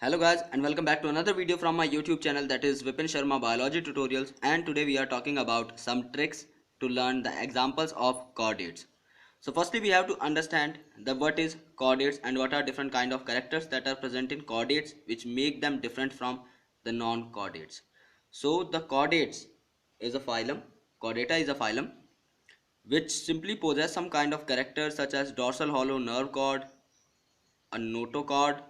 Hello guys and welcome back to another video from my YouTube channel, that is Vipin Sharma Biology Tutorials, and today we are talking about some tricks to learn the examples of chordates. So firstly we have to understand what is chordates and what are different kind of characters that are present in chordates which make them different from the non-chordates. So the chordates is a phylum, chordata is a phylum which simply possess some kind of characters such as dorsal hollow nerve cord, a notochord,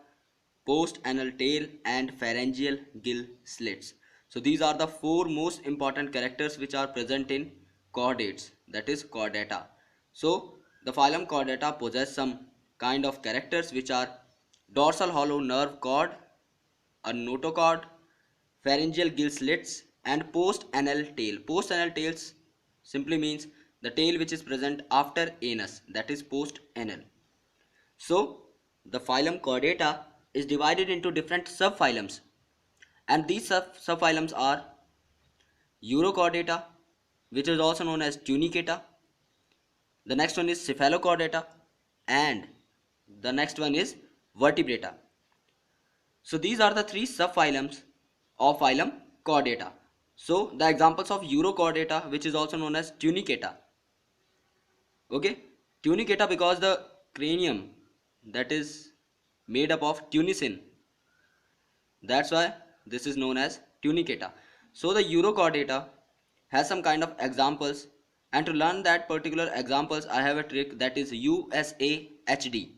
post-anal tail, and pharyngeal gill slits. So these are the four most important characters which are present in chordates, that is chordata. So the phylum chordata possess some kind of characters which are dorsal hollow nerve cord, a notochord, pharyngeal gill slits, and post-anal tail. Post-anal tails simply means the tail which is present after anus, that is post-anal. So, the phylum Chordata is divided into different subphylums, and these subphylums are Urochordata, which is also known as Tunicata. The next one is Cephalochordata, and the next one is Vertebrata. So, these are the three subphylums of phylum Chordata. So, the examples of Urochordata, which is also known as Tunicata. Okay, Tunicata because the cranium that is made up of tunicin. That's why this is known as tunicata. So the Urochordata has some kind of examples, and to learn that particular examples I have a trick, that is USA HD.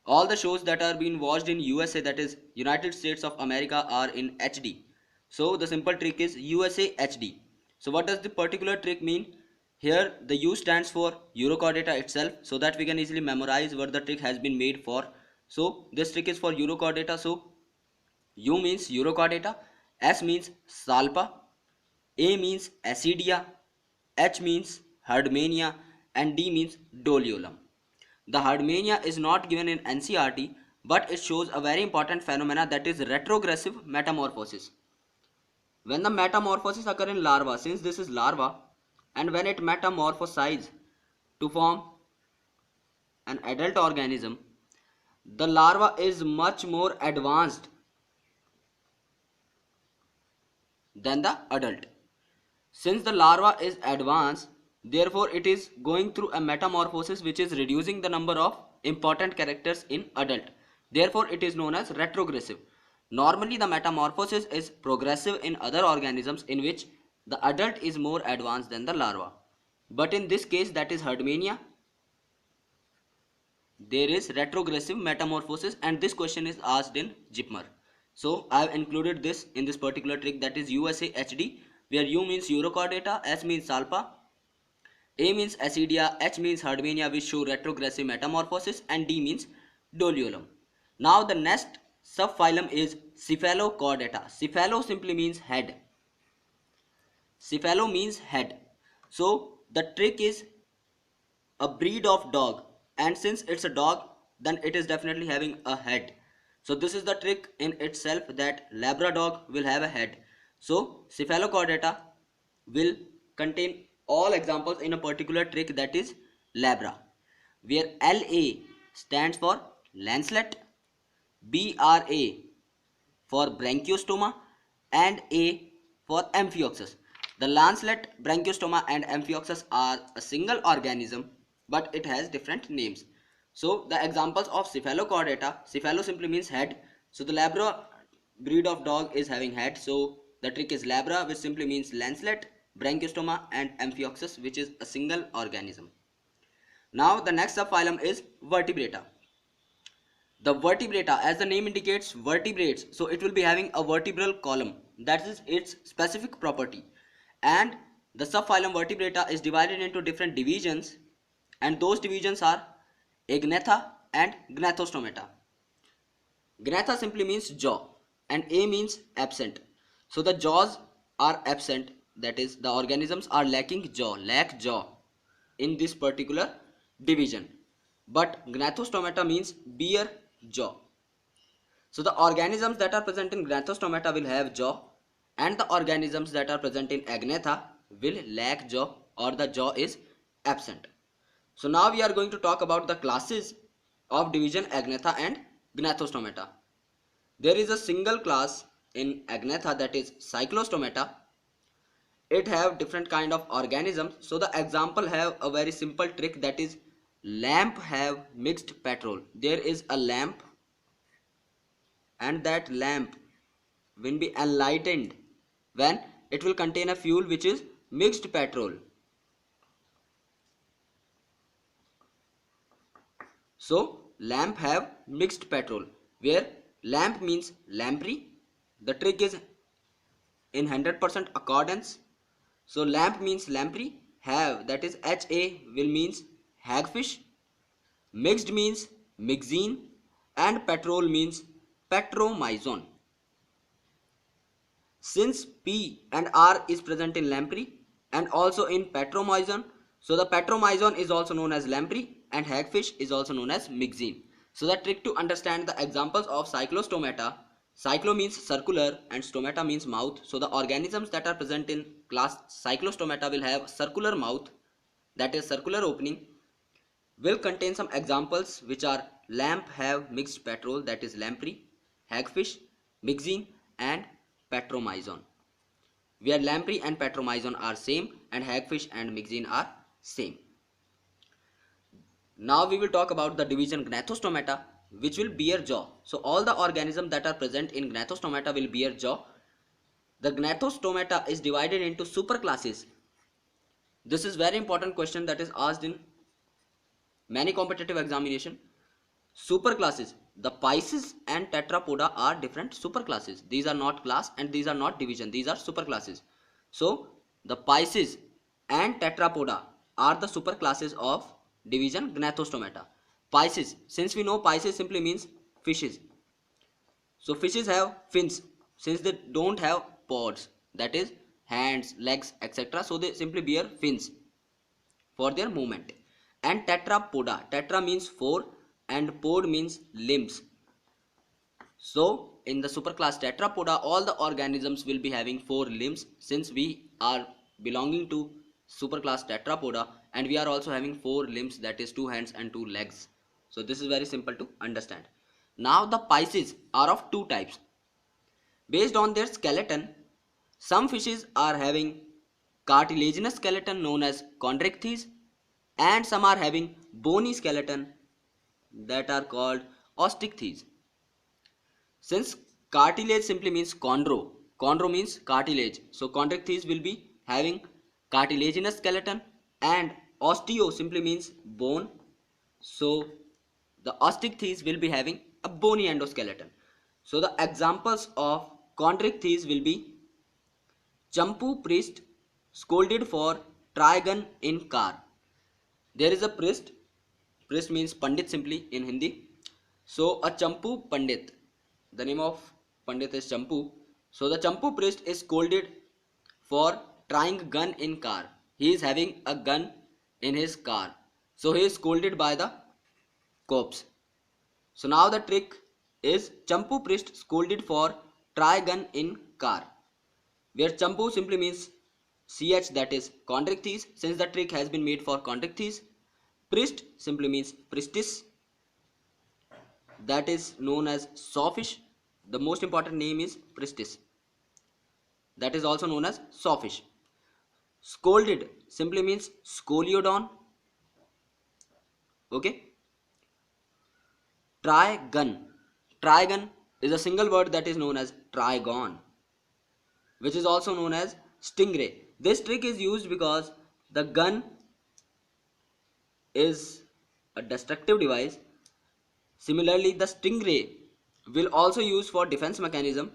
All the shows that are being watched in USA, that is United States of America, are in HD. So the simple trick is USA HD. So what does the particular trick mean? Here the U stands for Urochordata itself, so that we can easily memorize what the trick has been made for. So this trick is for Urochordata. So U means Urochordata, S means Salpa, A means Acidia, H means Herdmania, and D means Doliolum. The Herdmania is not given in NCERT, but it shows a very important phenomena, that is retrogressive metamorphosis. When the metamorphosis occur in larva, since this is larva, and when it metamorphosizes to form an adult organism, the larva is much more advanced than the adult. Since the larva is advanced, therefore it is going through a metamorphosis which is reducing the number of important characters in adult. Therefore it is known as retrogressive. Normally the metamorphosis is progressive in other organisms in which the adult is more advanced than the larva. But in this case, that is Herdmania, there is retrogressive metamorphosis, and this question is asked in JIPMER. So I have included this in this particular trick, that is USA HD, where U means Urochordata, S means Salpa, A means Acidia, H means Herdmania, which show retrogressive metamorphosis, and D means Doliolum. Now the next subphylum is Cephalochordata. Cephalo simply means head. Cephalo means head. So the trick is a breed of dog, and since it's a dog, then it is definitely having a head. So this is the trick in itself, that Labrador will have a head. So Cephalochordata will contain all examples in a particular trick, that is Labra, where LA stands for lancelet, BRA for branchiostoma, and A for amphioxus. The lancelet, branchiostoma, and amphioxus are a single organism, but it has different names. So the examples of Cephalochordata, cephalo simply means head. So the Labra breed of dog is having head. So the trick is Labra, which simply means lancelet, branchiostoma, and amphioxus, which is a single organism. Now the next subphylum is Vertebrata. The vertebrata, as the name indicates, vertebrates, so it will be having a vertebral column. That is its specific property. And the subphylum Vertebrata is divided into different divisions, and those divisions are Agnatha and Gnathostomata. Gnatha simply means jaw, and A means absent. So the jaws are absent, that is the organisms are lacking jaw, lack jaw in this particular division. But Gnathostomata means bear jaw. So the organisms that are present in Gnathostomata will have jaw, and the organisms that are present in Agnatha will lack jaw, or the jaw is absent. So now we are going to talk about the classes of division Agnatha and Gnathostomata. There is a single class in Agnatha, that is Cyclostomata. It have different kind of organisms. So the example have a very simple trick, that is lamp have mixed petrol. There is a lamp and that lamp will be enlightened when it will contain a fuel which is mixed petrol. So lamp have mixed petrol, where lamp means lamprey. The trick is in 100% accordance. So lamp means lamprey, have, that is HA, will means hagfish, mixed means mixine, and petrol means petromyzon. Since P and R is present in lamprey and also in petromyzon, so the petromyzon is also known as lamprey and hagfish is also known as mixine. So the trick to understand the examples of cyclostomata, cyclo means circular and stomata means mouth. So the organisms that are present in class cyclostomata will have circular mouth, that is circular opening, will contain some examples which are lamp have mixed petrol, that is lamprey, hagfish, mixine and petromyzon, where lamprey and petromyzon are same and hagfish and mixine are same. Now we will talk about the division Gnathostomata, which will bear jaw. So all the organisms that are present in Gnathostomata will bear jaw. The Gnathostomata is divided into superclasses. This is very important question that is asked in many competitive examination. Superclasses. The Pisces and Tetrapoda are different superclasses. These are not class and these are not division. These are superclasses. So the Pisces and Tetrapoda are the superclasses of division Gnathostomata. Pisces, since we know Pisces simply means fishes. So fishes have fins since they don't have pods, that is hands, legs, etc. So they simply bear fins for their movement. And Tetrapoda, tetra means four and pod means limbs. So in the superclass Tetrapoda, all the organisms will be having four limbs, since we are belonging to superclass Tetrapoda and we are also having four limbs, that is two hands and two legs. So this is very simple to understand. Now the Pisces are of two types. Based on their skeleton, some fishes are having cartilaginous skeleton known as chondrichthyes and some are having bony skeleton that are called osteichthyes. Since cartilage simply means chondro means cartilage, so chondrichthyes will be having cartilaginous skeleton and osteo simply means bone, so the osteichthyes will be having a bony endoskeleton. So the examples of chondrichthyes will be Champu priest scolded for trigon in car. There is a priest means Pandit simply in Hindi. So a Champu Pandit, the name of Pandit is Champu. So the Champu priest is scolded for trying gun in car. He is having a gun in his car. So he is scolded by the cops. So now the trick is Champu priest scolded for try gun in car, where Champu simply means ch, that is chondrichthyes, since the trick has been made for chondrichthyes. Priest simply means priestess, that is known as sawfish. The most important name is priestess, that is also known as sawfish. Scolded simply means scoliodon. Okay. Trigon is a single word that is known as trigon, which is also known as stingray. This trick is used because the gun is a destructive device. Similarly, the stingray will also use for defense mechanism.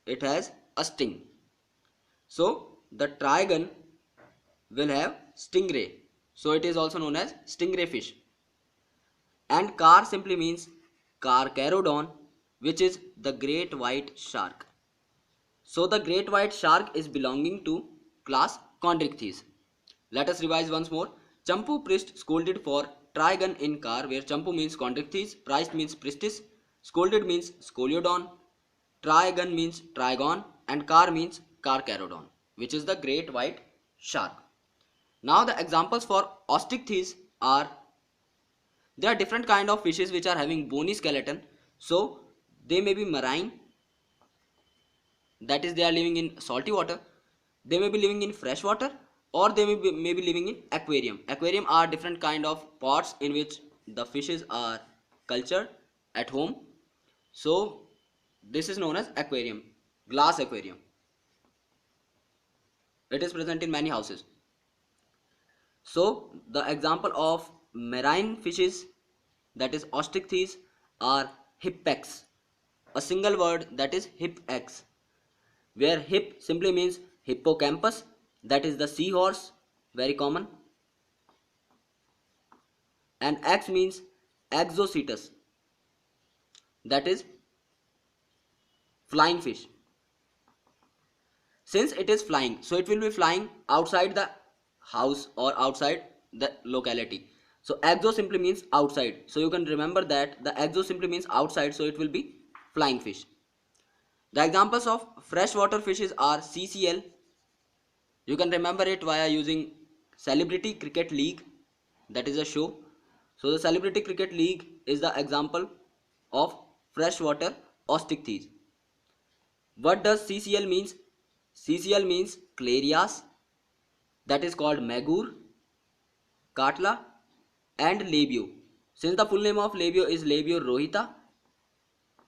It has a sting. So the trigon will have stingray. So it is also known as stingray fish. And car simply means Carcharodon, which is the great white shark. So the great white shark is belonging to class Chondrichthyes. Let us revise once more. Champu priest scolded for trigon in car, where Champu means Chondrichthyes, priest means priestess, scolded means Scoliodon, trigon means trigon, and car means Carcharodon, which is the great white shark. Now the examples for osteichthyes are, there are different kind of fishes which are having bony skeleton. So They may be marine, that is they are living in salty water. They may be living in fresh water, or they may be living in aquarium. Aquarium are different kind of pots in which the fishes are cultured at home. So this is known as aquarium, glass aquarium. It is present in many houses. So the example of marine fishes, that is osteichthyes, are hippex. A single word, that is hippex, where hip simply means hippocampus, that is the seahorse, very common, and x means exocetus, that is flying fish. Since it is flying, so it will be flying outside the house or outside the locality. So exo simply means outside, so you can remember that the exo simply means outside, so it will be flying fish. The examples of freshwater fishes are CCL. You can remember it via using Celebrity Cricket League, that is a show. So the Celebrity Cricket League is the example of freshwater osteichthyes. What does CCL means? CCL means Clarias, that is called Magur, Katla and Labio. Since the full name of Labio is Labio rohita,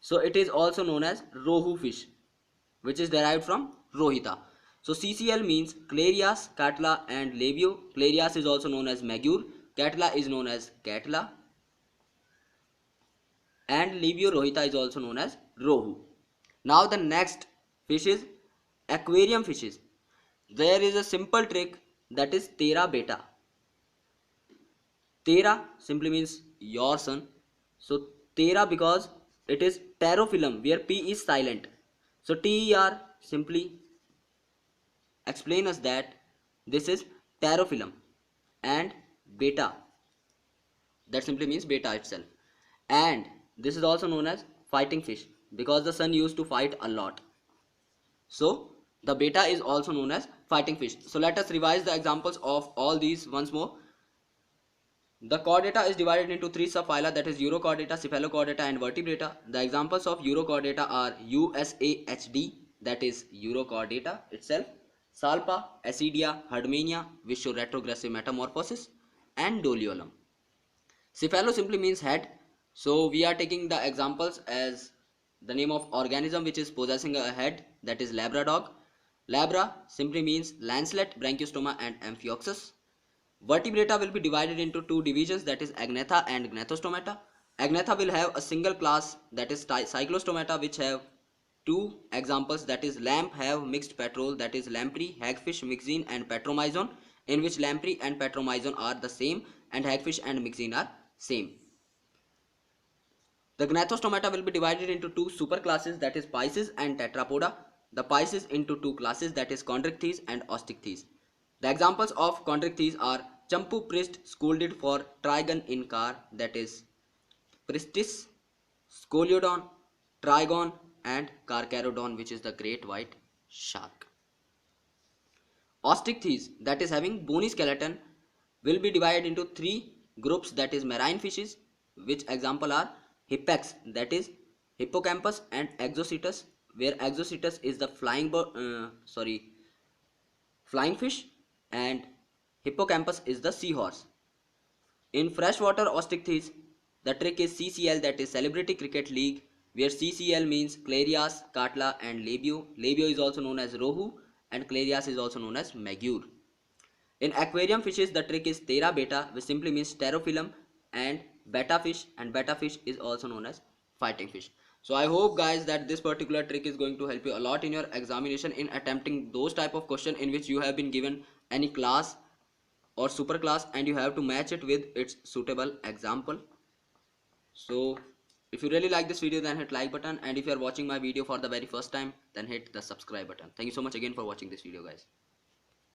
so it is also known as Rohu fish, which is derived from Rohita. So CCL means Clarias, Katla and Labio. Clarias is also known as Magur, Katla is known as Katla, and Labio rohita is also known as Rohu. Now the next fish is aquarium fishes. There is a simple trick, that is Tera Beta. Tera simply means your son. So Tera, because it is pterophyllum where P is silent. So TER simply explain us that this is pterophyllum, and beta, that simply means beta itself. And this is also known as fighting fish because the sun used to fight a lot. So the beta is also known as fighting fish. So let us revise the examples of all these once more. The chordata is divided into three subphyla, that is Urochordata, Cephalochordata and Vertebrata. The examples of Urochordata are USAHD, that is Urochordata itself, Salpa, Acidia, Herdmania, which show retrogressive metamorphosis, and Doliolum. Cephalo simply means head. So we are taking the examples as the name of organism which is possessing a head, that is Labradog. Labra simply means lancelet, branchiostoma and amphioxus. Vertebrata will be divided into two divisions, that is Agnatha and Gnathostomata. Agnatha will have a single class, that is Cyclostomata, which have two examples, that is lamp have mixed petrol, that is lamprey, hagfish, myxine and petromyzon, in which lamprey and petromyzon are the same and hagfish and myxine are same. The Gnathostomata will be divided into two superclasses, that is Pisces and Tetrapoda. The Pisces into two classes, that is Chondrichthyes and Osteichthyes. The examples of Chondrichthyes are Champu Prist, scolded for trigon in car, that is Pristis, Scoliodon, Trigon and Carcharodon, which is the great white shark. Osteichthyes, that is having bony skeleton, will be divided into three groups, that is marine fishes, which example are Hippex, that is hippocampus and exocetus, where exocetus is the flying fish and hippocampus is the seahorse. In freshwater osteichthyes, the trick is CCL, that is Celebrity Cricket League, where CCL means Clarias, Katla and Labio. Labio is also known as Rohu and Clarias is also known as Magur. In aquarium fishes, the trick is Tera Beta, which simply means pterophyllum, and beta fish, and beta fish is also known as fighting fish. So I hope guys that this particular trick is going to help you a lot in your examination in attempting those type of question in which you have been given any class or super class and you have to match it with its suitable example. So if you really like this video, then hit like button, and if you are watching my video for the very first time, then hit the subscribe button. Thank you so much again for watching this video guys.